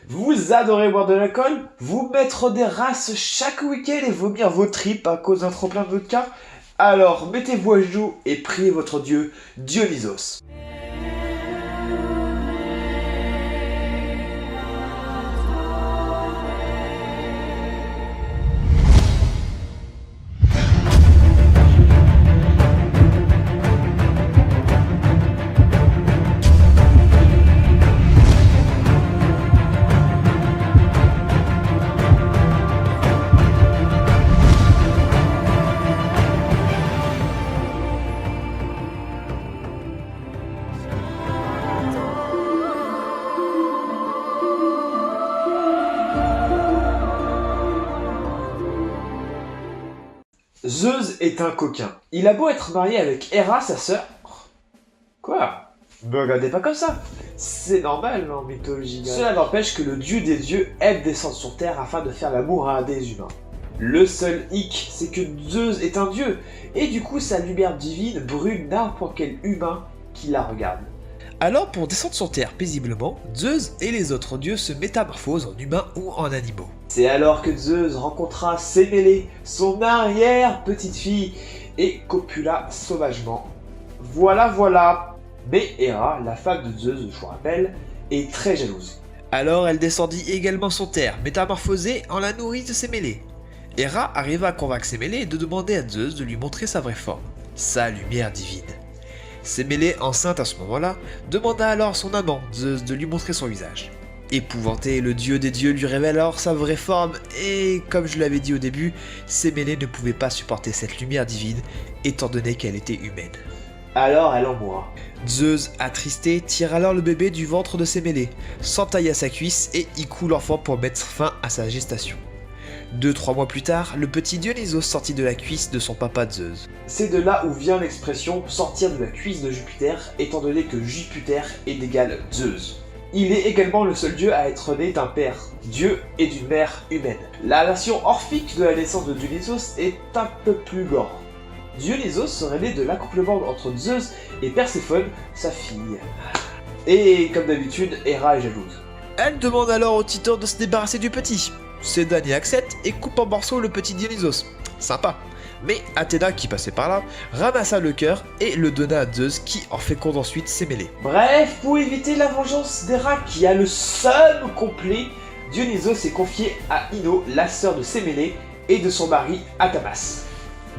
Vous adorez boire de l'alcool, vous mettre des races chaque week-end et vomir vos tripes à cause d'un trop-plein de vodka? Alors mettez-vous à genoux et priez votre dieu Dionysos. Zeus est un coquin. Il a beau être marié avec Héra, sa sœur. Quoi? Me regardez pas comme ça. C'est normal en mythologie grecque. Cela n'empêche que le dieu des dieux aime descendre sur terre afin de faire l'amour à des humains. Le seul hic, c'est que Zeus est un dieu, et du coup sa lumière divine brûle n'importe quel humain qui la regarde. Alors pour descendre sur terre paisiblement, Zeus et les autres dieux se métamorphosent en humains ou en animaux. C'est alors que Zeus rencontra Sémélé, son arrière-petite-fille, et copula sauvagement. Voilà. Mais Héra, la femme de Zeus, je vous rappelle, est très jalouse. Alors elle descendit également sur terre, métamorphosée en la nourrice de Sémélé. Héra arriva à convaincre Sémélé de demander à Zeus de lui montrer sa vraie forme, sa lumière divine. Sémélé, enceinte à ce moment-là, demanda alors à son amant, Zeus, de lui montrer son visage. Épouvanté, le dieu des dieux lui révèle alors sa vraie forme et, comme je l'avais dit au début, Sémélé ne pouvait pas supporter cette lumière divine, étant donné qu'elle était humaine. Alors elle en mourra. Zeus, attristé, tire alors le bébé du ventre de Sémélé, s'entaille à sa cuisse et y coule l'enfant pour mettre fin à sa gestation. 2-3 mois plus tard, le petit Dionysos sortit de la cuisse de son papa Zeus. C'est de là où vient l'expression « sortir de la cuisse de Jupiter », étant donné que Jupiter est égal Zeus. Il est également le seul dieu à être né d'un père, Dieu, et d'une mère humaine. La version orphique de la naissance de Dionysos est un peu plus gore. Dionysos serait né de l'accouplement entre Zeus et Perséphone, sa fille. Et comme d'habitude, Héra est jalouse. Elle demande alors au Titan de se débarrasser du petit. Sédane y accepte et coupe en morceaux le petit Dionysos. Sympa. Mais Athéna, qui passait par là, ramassa le cœur et le donna à Zeus qui en féconde ensuite Sémélé. Bref, pour éviter la vengeance d'Héra qui a le seum complet, Dionysos est confié à Ino, la sœur de Sémélé, et de son mari Athamas.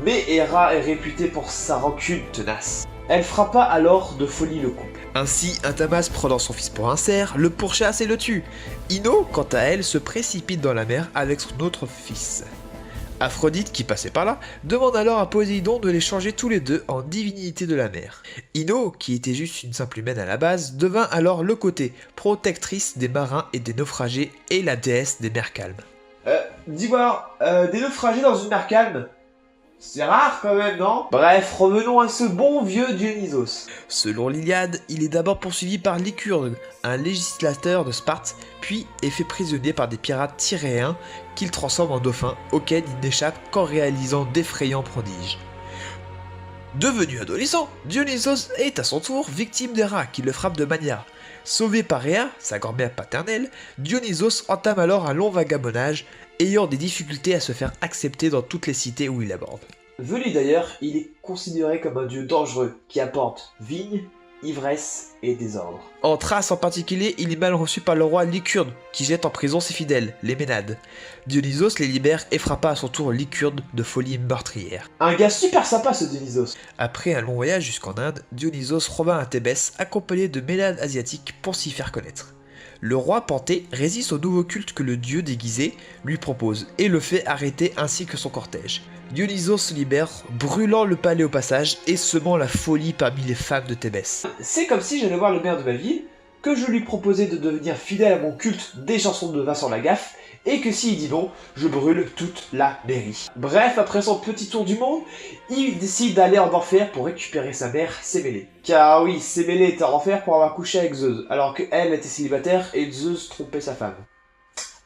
Mais Héra est réputée pour sa rancune tenace. Elle frappa alors de folie le couple. Ainsi, Athamas, prenant son fils pour un cerf, le pourchasse et le tue. Ino, quant à elle, se précipite dans la mer avec son autre fils. Aphrodite, qui passait par là, demande alors à Poséidon de les changer tous les deux en divinités de la mer. Ino, qui était juste une simple humaine à la base, devint alors le côté protectrice des marins et des naufragés et la déesse des mers calmes. Dis-moi, des naufragés dans une mer calme? C'est rare quand même, non? Bref, revenons à ce bon vieux Dionysos. Selon l'Iliade, il est d'abord poursuivi par Lycurgue, un législateur de Sparte, puis est fait prisonnier par des pirates tyréens qu'il transforme en dauphin, auquel il n'échappe qu'en réalisant d'effrayants prodiges. Devenu adolescent, Dionysos est à son tour victime d'Héra qui le frappe de manière. Sauvé par Rhea, sa grand-mère paternelle, Dionysos entame alors un long vagabondage, ayant des difficultés à se faire accepter dans toutes les cités où il aborde. Venu d'ailleurs, il est considéré comme un dieu dangereux qui apporte vigne, ivresse et désordre. En Thrace en particulier, il est mal reçu par le roi Lycurgue, qui jette en prison ses fidèles, les Ménades. Dionysos les libère et frappa à son tour Lycurgue de folie meurtrière. Un gars super sympa ce Dionysos. Après un long voyage jusqu'en Inde, Dionysos revint à Thébès accompagné de Ménades asiatiques pour s'y faire connaître. Le roi Panthée résiste au nouveau culte que le dieu déguisé lui propose et le fait arrêter ainsi que son cortège. Dionysos se libère, brûlant le palais au passage et semant la folie parmi les femmes de Thébès. C'est comme si j'allais voir le maire de ma ville, que je lui proposais de devenir fidèle à mon culte des chansons de Vincent Lagaffe, et que s'il dit non, je brûle toute la mairie. Bref, après son petit tour du monde, il décide d'aller en enfer pour récupérer sa mère, Sémélé. Car oui, Sémélé était en enfer pour avoir couché avec Zeus, alors qu'elle était célibataire et Zeus trompait sa femme.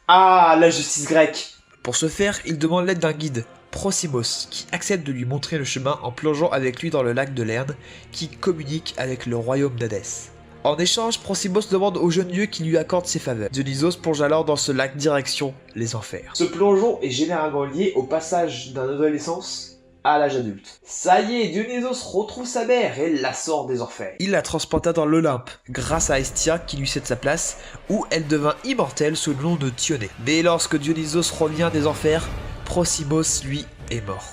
Ah, la justice grecque! Pour ce faire, il demande l'aide d'un guide, Prosimos, qui accepte de lui montrer le chemin en plongeant avec lui dans le lac de Lerne, qui communique avec le royaume d'Hadès. En échange, Prosymos demande au jeune dieu qui lui accorde ses faveurs. Dionysos plonge alors dans ce lac direction les enfers. Ce plongeon est généralement lié au passage d'un adolescence à l'âge adulte. Ça y est, Dionysos retrouve sa mère et la sort des enfers. Il la transporta dans l'Olympe, grâce à Hestia qui lui cède sa place, où elle devint immortelle sous le nom de Dionée. Mais lorsque Dionysos revient des enfers, Prosymos, lui, est mort.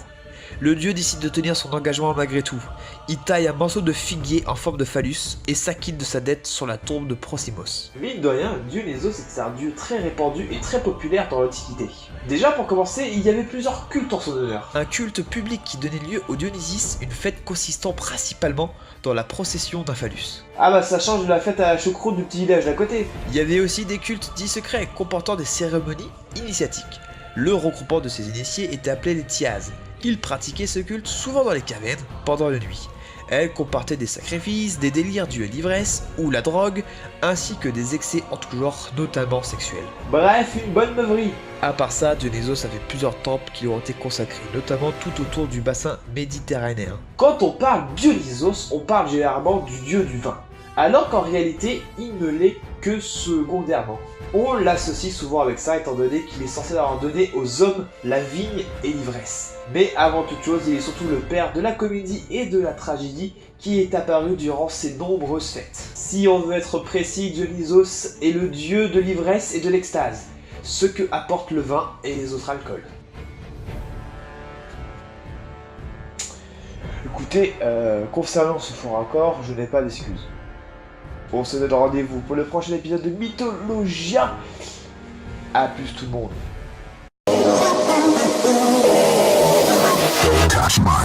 Le dieu décide de tenir son engagement malgré tout. Il taille un morceau de figuier en forme de phallus et s'acquitte de sa dette sur la tombe de Prosymos. Mine de rien, Dionysos était un dieu très répandu et très populaire dans l'Antiquité. Déjà pour commencer, il y avait plusieurs cultes en son honneur. Un culte public qui donnait lieu au Dionysis, une fête consistant principalement dans la procession d'un phallus. Ah bah ça change de la fête à la choucroute du petit village d'à côté. Il y avait aussi des cultes dits secrets comportant des cérémonies initiatiques. Le regroupement de ces initiés était appelé les Thiazes. Ils pratiquaient ce culte souvent dans les cavernes, pendant la nuit. Elles comportaient des sacrifices, des délires dus à l'ivresse ou la drogue, ainsi que des excès en tout genre, notamment sexuels. Bref, une bonne meuverie. À part ça, Dionysos avait plusieurs temples qui lui ont été consacrés, notamment tout autour du bassin méditerranéen. Quand on parle Dionysos, on parle généralement du dieu du vin, alors qu'en réalité, il ne l'est que secondairement. On l'associe souvent avec ça étant donné qu'il est censé leur donner aux hommes la vigne et l'ivresse. Mais avant toute chose, il est surtout le père de la comédie et de la tragédie qui est apparu durant ces nombreuses fêtes. Si on veut être précis, Dionysos est le dieu de l'ivresse et de l'extase, ce que apporte le vin et les autres alcools. Écoutez, concernant ce faux raccord, je n'ai pas d'excuses. On se donne rendez-vous pour le prochain épisode de Mythologia. A plus tout le monde. Touch my